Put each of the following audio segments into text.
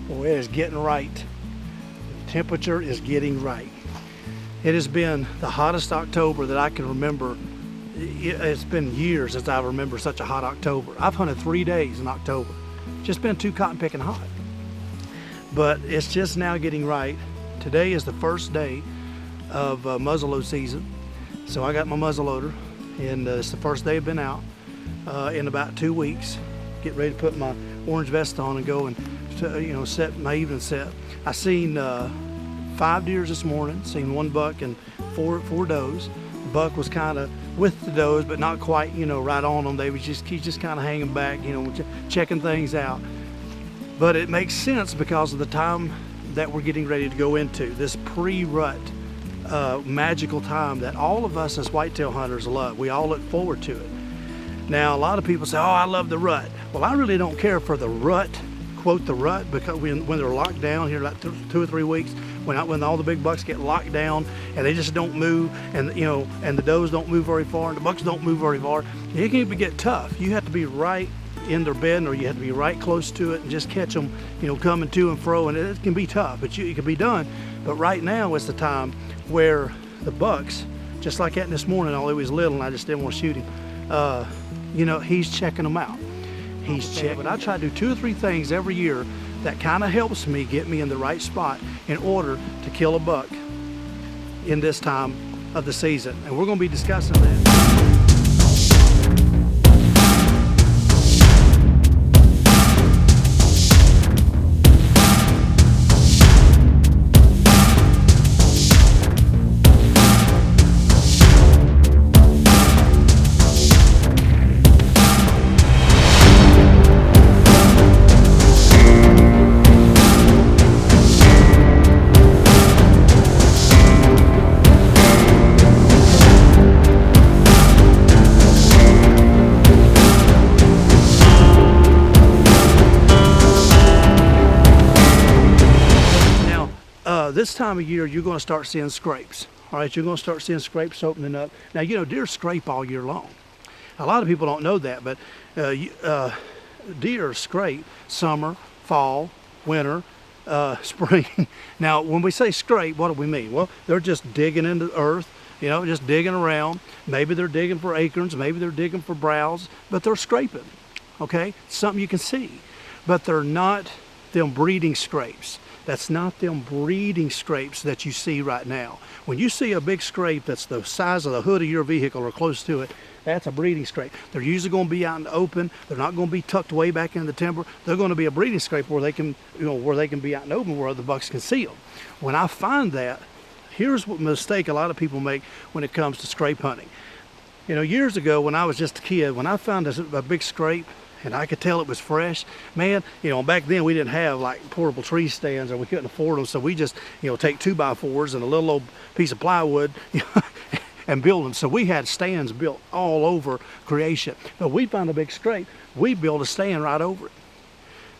Boy, it is getting right. The temperature is getting right. It has been the hottest October that I can remember. It's been years since I remember such a hot October. I've hunted 3 days in October. Just been too cotton picking hot. But it's just now getting right. Today is the first day of muzzleload season. So I got my muzzleloader, and it's the first day I've been out in about 2 weeks. Get ready to put my orange vest on and go and set my evening set. I seen 5 deers this morning, seen 1 buck and four does. The buck was kind of with the does, but not quite, right on them. He's just kind of hanging back, checking things out. But it makes sense because of the time that we're getting ready to go into, this pre-rut magical time that all of us as whitetail hunters love. We all look forward to it. Now, a lot of people say, oh, I love the rut. Well, I really don't care for the rut, quote the rut, because when they're locked down here like 2 or 3 weeks, when all the big bucks get locked down and they just don't move, and and the does don't move very far and the bucks don't move very far, it can even get tough. You have to be right in their bed, or you have to be right close to it and just catch them, coming to and fro, and it can be tough, but it can be done. But right now is the time where the bucks, just like that this morning, although he was little and I just didn't want to shoot him, he's checking them out. He's checking. But I try to do 2 or 3 things every year that kind of helps me get me in the right spot in order to kill a buck in this time of the season. And we're going to be discussing that. This time of year, you're going to start seeing scrapes. All right, you're going to start seeing scrapes opening up. Now, deer scrape all year long. A lot of people don't know that, but deer scrape summer, fall, winter, spring. Now, when we say scrape, what do we mean? Well, they're just digging into the earth, just digging around. Maybe they're digging for acorns, maybe they're digging for browse, but they're scraping, okay? Something you can see, but they're not them breeding scrapes. That's not them breeding scrapes that you see right now. When you see a big scrape that's the size of the hood of your vehicle or close to it, that's a breeding scrape. They're usually going to be out in the open. They're not going to be tucked way back in the timber. They're going to be a breeding scrape where they can, where they can be out in the open where other bucks can see them. When I find that, here's what mistake a lot of people make when it comes to scrape hunting. Years ago when I was just a kid, when I found a big scrape, and I could tell it was fresh, man, back then we didn't have like portable tree stands, or we couldn't afford them, so we just, take 2x4s and a little old piece of plywood and build them. So we had stands built all over creation. But we found a big scrape, we built a stand right over it.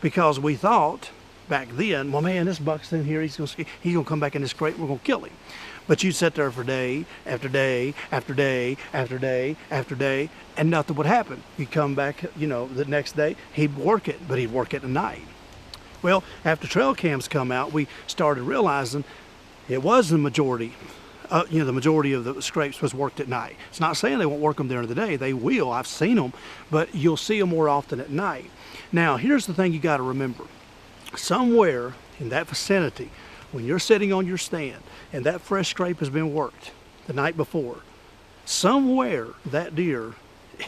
Because we thought back then, well, man, this buck's in here, he's gonna come back in this scrape, we're gonna kill him. But you'd sit there for day after day after day after day after day, and nothing would happen. You'd come back, the next day, he'd work it, but he'd work it at night. Well, after trail cams come out, we started realizing it was the majority. The majority of the scrapes was worked at night. It's not saying they won't work them during the day. They will. I've seen them, but you'll see them more often at night. Now, here's the thing you got to remember. Somewhere in that vicinity, when you're sitting on your stand and that fresh scrape has been worked the night before, somewhere that deer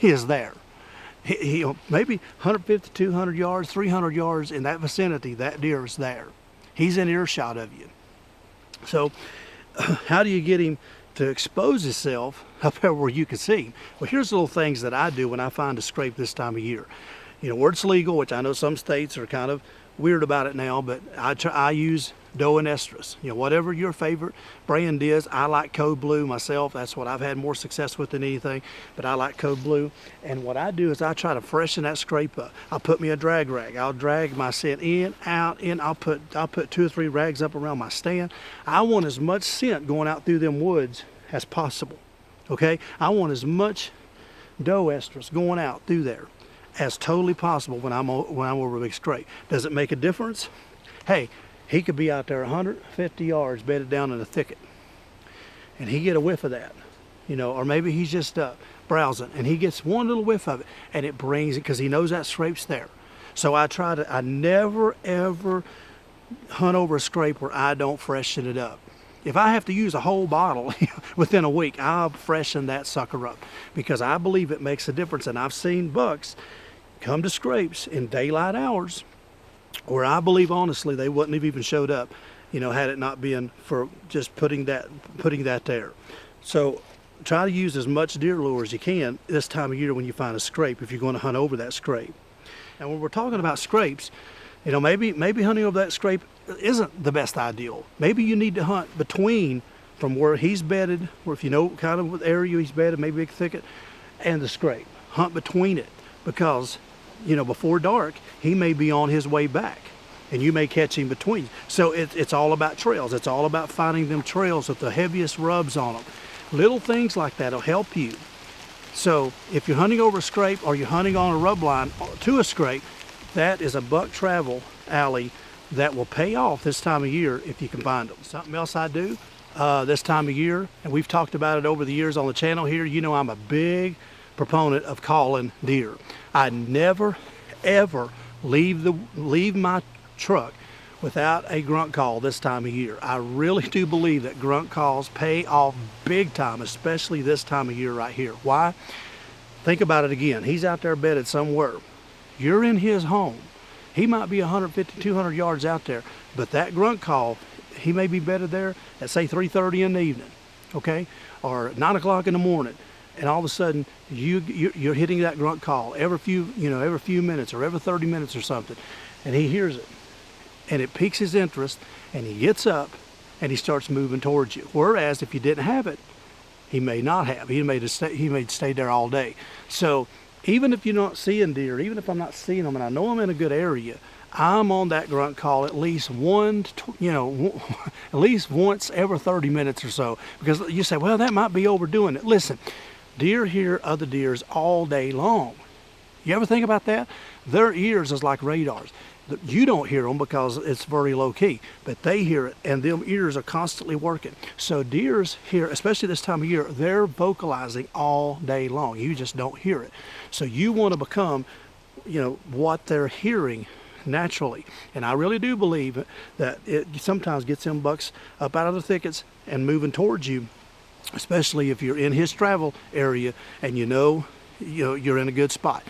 is there. Maybe 150, 200 yards, 300 yards in that vicinity, that deer is there. He's in earshot of you. So how do you get him to expose himself up there where you can see him? Well, here's the little things that I do when I find a scrape this time of year. Where it's legal, which I know some states are kind of weird about it now, but I use doe and estrus. Whatever your favorite brand is. I like Code Blue myself. That's what I've had more success with than anything, but I like Code Blue. And what I do is I try to freshen that scrape up. I'll put me a drag rag. I'll drag my scent in, out, in. I'll put 2 or 3 rags up around my stand. I want as much scent going out through them woods as possible. Okay? I want as much doe estrus going out through there as totally possible when I'm over a big scrape. Does it make a difference? Hey, he could be out there 150 yards bedded down in a thicket, and he get a whiff of that, you know, or maybe he's just browsing and he gets one little whiff of it, and it brings it, because he knows that scrape's there. So I never ever hunt over a scrape where I don't freshen it up. If I have to use a whole bottle within a week, I'll freshen that sucker up, because I believe it makes a difference. And I've seen bucks come to scrapes in daylight hours where I believe honestly they wouldn't have even showed up, you know, had it not been for just putting that there. So try to use as much deer lure as you can this time of year when you find a scrape, if you're going to hunt over that scrape. And when we're talking about scrapes, you know, maybe hunting over that scrape isn't the best ideal. Maybe you need to hunt between, from where he's bedded, or if you know kind of what area he's bedded, maybe a thicket, and the scrape. Hunt between it, because, you know, before dark, he may be on his way back, and you may catch him between. So it's all about trails. It's all about finding them trails with the heaviest rubs on them. Little things like that will help you. So if you're hunting over a scrape, or you're hunting on a rub line to a scrape, that is a buck travel alley that will pay off this time of year if you can find them. Something else I do this time of year, and we've talked about it over the years on the channel here, you know I'm a big proponent of calling deer. I never ever leave my truck without a grunt call this time of year. I really do believe that grunt calls pay off big time, especially this time of year right here. Why? Think about it again. He's out there bedded somewhere. You're in his home. He might be 150, 200 yards out there, but that grunt call, he may be bedded there at say 3:30 in the evening, okay, or 9 o'clock in the morning, and all of a sudden you're hitting that grunt call every few minutes or every 30 minutes or something, and he hears it, and it piques his interest, and he gets up and he starts moving towards you. Whereas if you didn't have it, he may not have. He may stay there all day. So even if you're not seeing deer, even if I'm not seeing them and I know I'm in a good area, I'm on that grunt call at least at least once every 30 minutes or so. Because you say, well, that might be overdoing it. Listen, deer hear other deers all day long. You ever think about that? Their ears is like radars. You don't hear them because it's very low key, but they hear it, and them ears are constantly working. So deers hear, especially this time of year, they're vocalizing all day long. You just don't hear it. So you want to become, what they're hearing naturally. And I really do believe that it sometimes gets them bucks up out of the thickets and moving towards you, especially if you're in his travel area and you're in a good spot.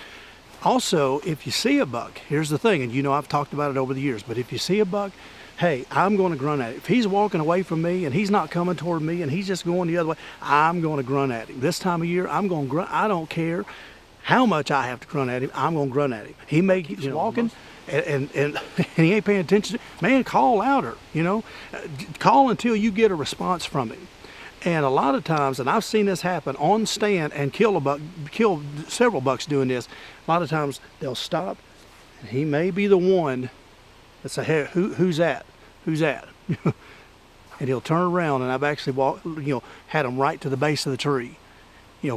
Also, if you see a buck, here's the thing, and I've talked about it over the years, but if you see a buck, hey, I'm going to grunt at it. If he's walking away from me and he's not coming toward me and he's just going the other way, I'm going to grunt at him. This time of year, I'm going to grunt. I don't care how much I have to grunt at him. I'm going to grunt at him. He may keep walking and he ain't paying attention. Man, call louder, Call until you get a response from him. And a lot of times, and I've seen this happen on stand and kill several bucks doing this. A lot of times they'll stop, and he may be the one that say, "Hey, who's that? Who's that?" And he'll turn around, and I've actually had him right to the base of the tree.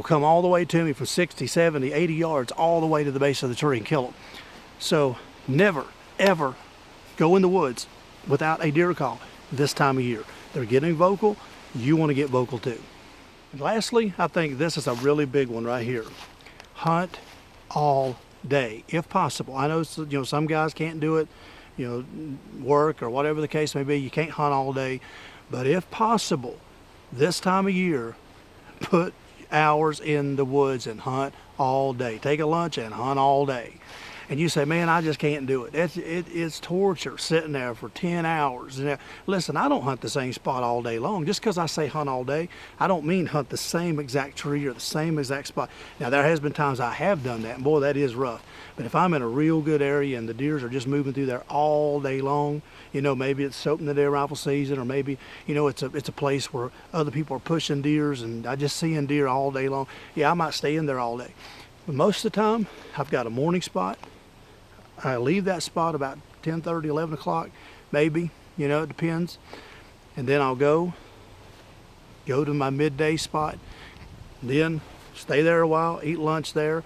Come all the way to me from 60, 70, 80 yards, all the way to the base of the tree and kill him. So never, ever go in the woods without a deer call this time of year. They're getting vocal. You want to get vocal too. And lastly, I think this is a really big one right here. Hunt all day, if possible. I know some guys can't do it, work or whatever the case may be. You can't hunt all day, but if possible, this time of year, put hours in the woods and hunt all day. Take a lunch and hunt all day. And you say, man, I just can't do it. It's torture sitting there for 10 hours. Listen, I don't hunt the same spot all day long. Just because I say hunt all day, I don't mean hunt the same exact tree or the same exact spot. Now, there has been times I have done that, and boy, that is rough. But if I'm in a real good area and the deers are just moving through there all day long, maybe it's open the deer rifle season, or maybe, it's a place where other people are pushing deers and I just seeing deer all day long. Yeah, I might stay in there all day. But most of the time, I've got a morning spot. I leave that spot about 10:30, 11 o'clock, maybe, it depends. And then I'll go to my midday spot, then stay there a while, eat lunch there,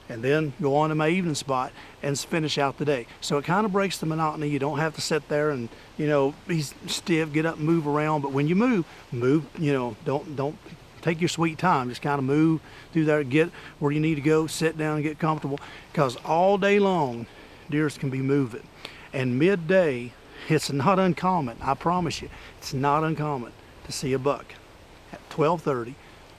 and then go on to my evening spot and finish out the day. So it kind of breaks the monotony. You don't have to sit there and, you know, be stiff, get up and move around. But when you move, you know, don't take your sweet time. Just kind of move through there, get where you need to go, sit down and get comfortable. Because all day long, deers can be moving. And midday, it's not uncommon, I promise you, it's not uncommon to see a buck at 12:30,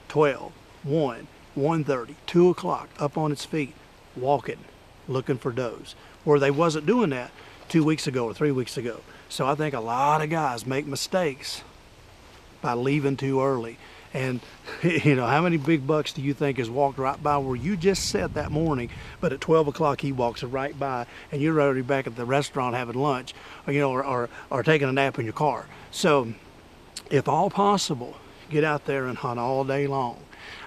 12, 1, 1:30, 2 o'clock up on its feet, walking, looking for does, where they wasn't doing that 2 weeks ago or 3 weeks ago. So I think a lot of guys make mistakes by leaving too early. And you know, how many big bucks do you think has walked right by where you just sat that morning, but at 12 o'clock he walks right by and you're already back at the restaurant having lunch, or, you know, or taking a nap in your car. So if all possible, get out there and hunt all day long.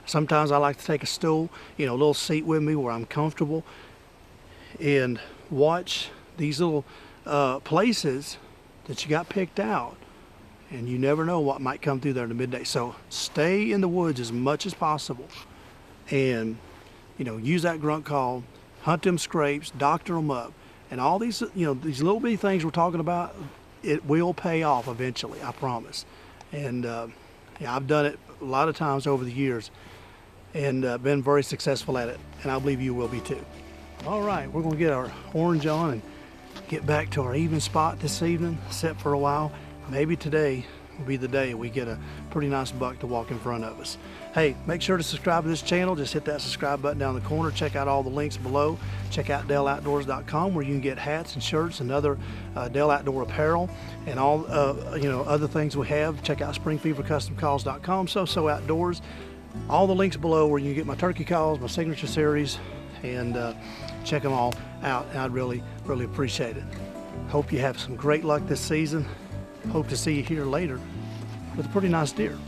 Sometimes I like to take a stool, you know, a little seat with me where I'm comfortable, and watch these little places that you got picked out. And you never know what might come through there in the midday. So stay in the woods as much as possible, and, you know, use that grunt call, hunt them scrapes, doctor them up, and all these, you know, these little bitty things we're talking about, it will pay off eventually, I promise. And yeah, I've done it a lot of times over the years, and been very successful at it, and I believe you will be too. All right, we're gonna get our orange on and get back to our even spot this evening, sit for a while. Maybe today will be the day we get a pretty nice buck to walk in front of us. Hey, make sure to subscribe to this channel. Just hit that subscribe button down the corner. Check out all the links below. Check out DaleOutdoors.com, where you can get hats and shirts and other Dale Outdoor apparel and all you know, other things we have. Check out SpringFeverCustomCalls.com, SOSO Outdoors. All the links below where you can get my turkey calls, my signature series, and check them all out. And I'd really, really appreciate it. Hope you have some great luck this season. Hope to see you here later with a pretty nice deer.